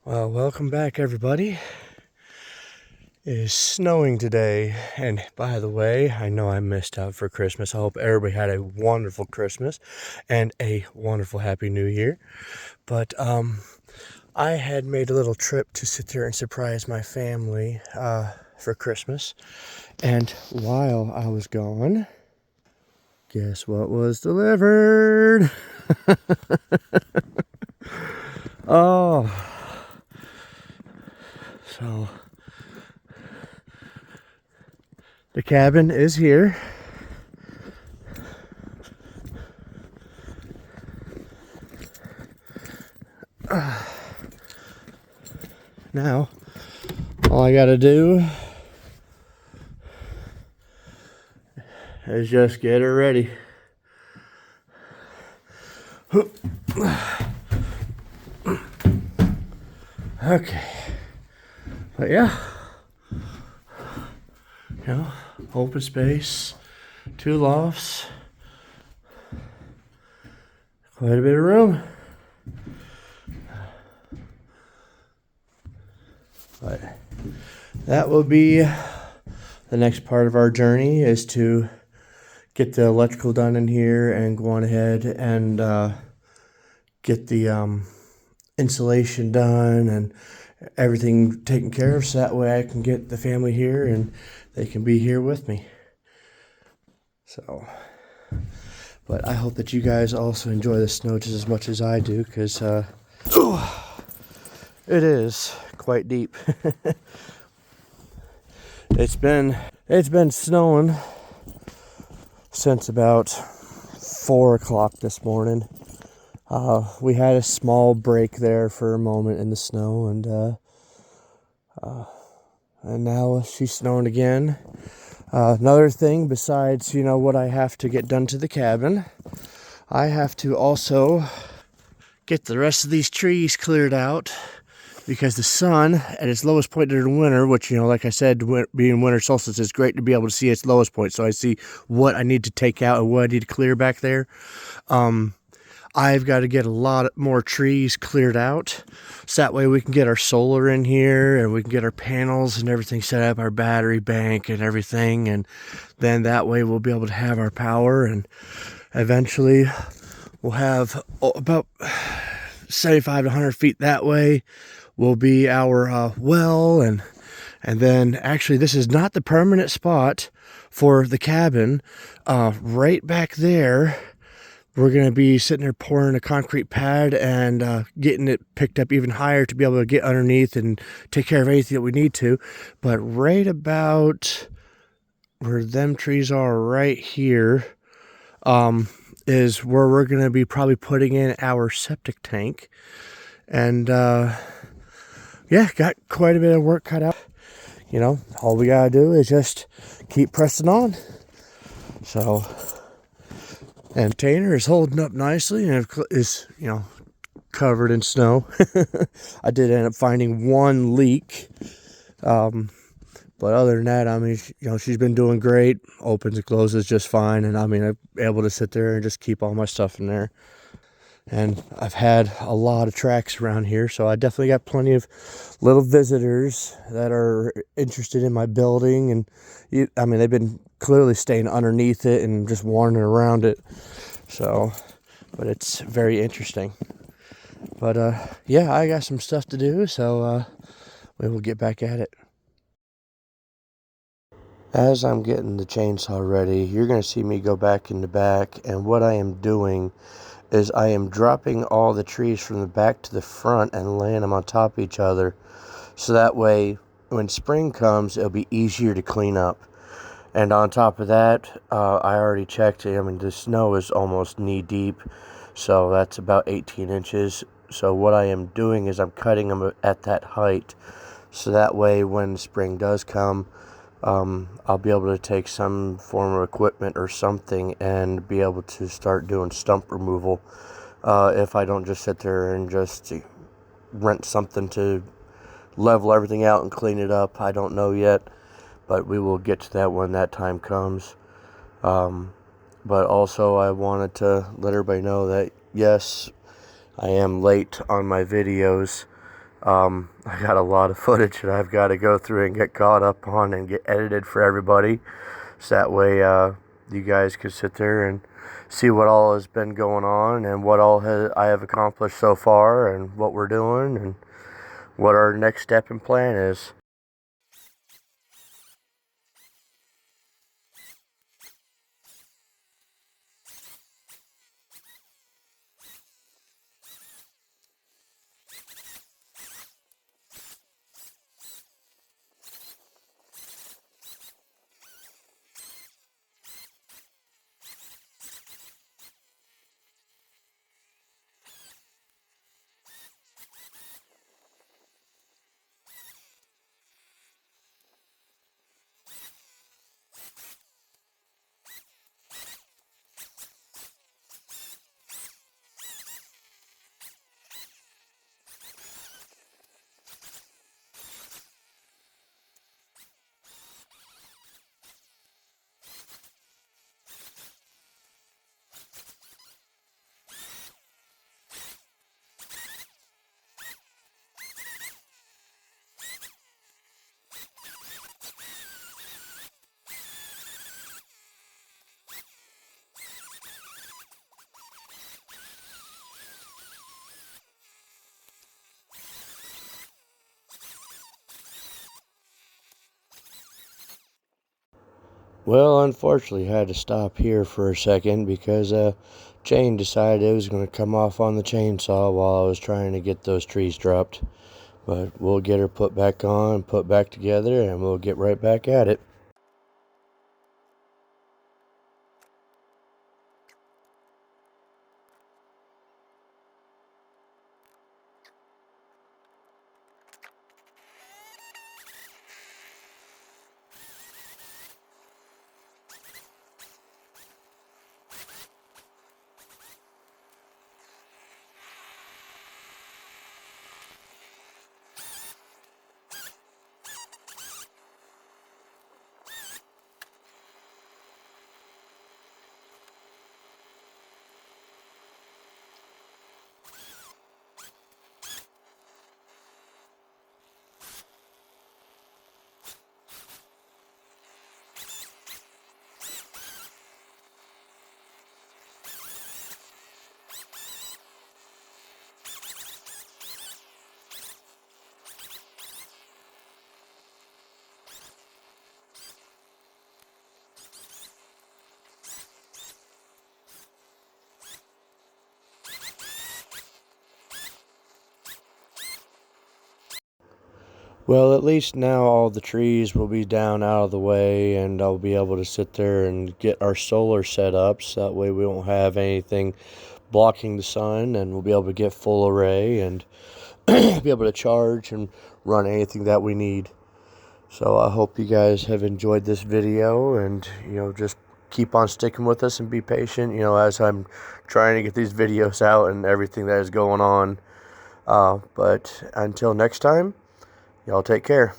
Well, welcome back, everybody. It is snowing today, and by the way, I know I missed out for Christmas. I hope everybody had a wonderful Christmas and a wonderful Happy New Year. But I had made a little trip to sit there and surprise my family for Christmas. And while I was gone, guess what was delivered? Oh, so the cabin is here. Now, all I gotta do is just get her ready. Okay. But yeah, open space, 2 lofts, quite a bit of room. But that will be the next part of our journey, is to get the electrical done in here and go on ahead and get the insulation done and everything taken care of, so that way I can get the family here and they can be here with me. So, but I hope that you guys also enjoy the snow just as much as I do, because it is quite deep. It's been snowing since about 4 o'clock this morning. We had a small break there for a moment in the snow, and now she's snowing again. Another thing besides, what I have to get done to the cabin, I have to also get the rest of these trees cleared out, because the sun at its lowest point during winter, which, like I said, being winter solstice, is great to be able to see its lowest point. So I see what I need to take out and what I need to clear back there. I've got to get a lot more trees cleared out, so that way we can get our solar in here and we can get our panels and everything set up, our battery bank and everything, and then that way we'll be able to have our power, and eventually we'll have about 75 to 100 feet that way will be our well, and then actually this is not the permanent spot for the cabin. Right back there, we're going to be sitting there pouring a concrete pad and getting it picked up even higher to be able to get underneath and take care of anything that we need to. But right about where them trees are right here is where we're going to be probably putting in our septic tank. And yeah, got quite a bit of work cut out. All we got to do is just keep pressing on. So, and the container is holding up nicely and is, covered in snow. I did end up finding one leak. But other than that, she's been doing great. Opens and closes just fine. And I'm able to sit there and just keep all my stuff in there. And I've had a lot of tracks around here, so I definitely got plenty of little visitors that are interested in my building. And they've been clearly staying underneath it and just wandering around it. So, but it's very interesting. But yeah, I got some stuff to do, so we will get back at it. As I'm getting the chainsaw ready, you're going to see me go back in the back, and what I am doing is I am dropping all the trees from the back to the front and laying them on top of each other, so that way when spring comes it'll be easier to clean up. And on top of that, I already checked, the snow is almost knee deep, so that's about 18 inches. So what I am doing is I'm cutting them at that height, so that way when spring does come, I'll be able to take some form of equipment or something and be able to start doing stump removal. If I don't just sit there and just rent something to level everything out and clean it up, I don't know yet, but we will get to that when that time comes. But also I wanted to let everybody know that yes, I am late on my videos. I got a lot of footage that I've got to go through and get caught up on and get edited for everybody. So that way you guys can sit there and see what all has been going on and what all I have accomplished so far and what we're doing and what our next step and plan is. Well, unfortunately, I had to stop here for a second because chain decided it was going to come off on the chainsaw while I was trying to get those trees dropped. But we'll get her put back on, put back together, and we'll get right back at it. Well, at least now all the trees will be down out of the way, and I'll be able to sit there and get our solar set up so that way we won't have anything blocking the sun, and we'll be able to get full array and be able to charge and run anything that we need. So I hope you guys have enjoyed this video, and just keep on sticking with us and be patient, as I'm trying to get these videos out and everything that is going on. But until next time, y'all take care.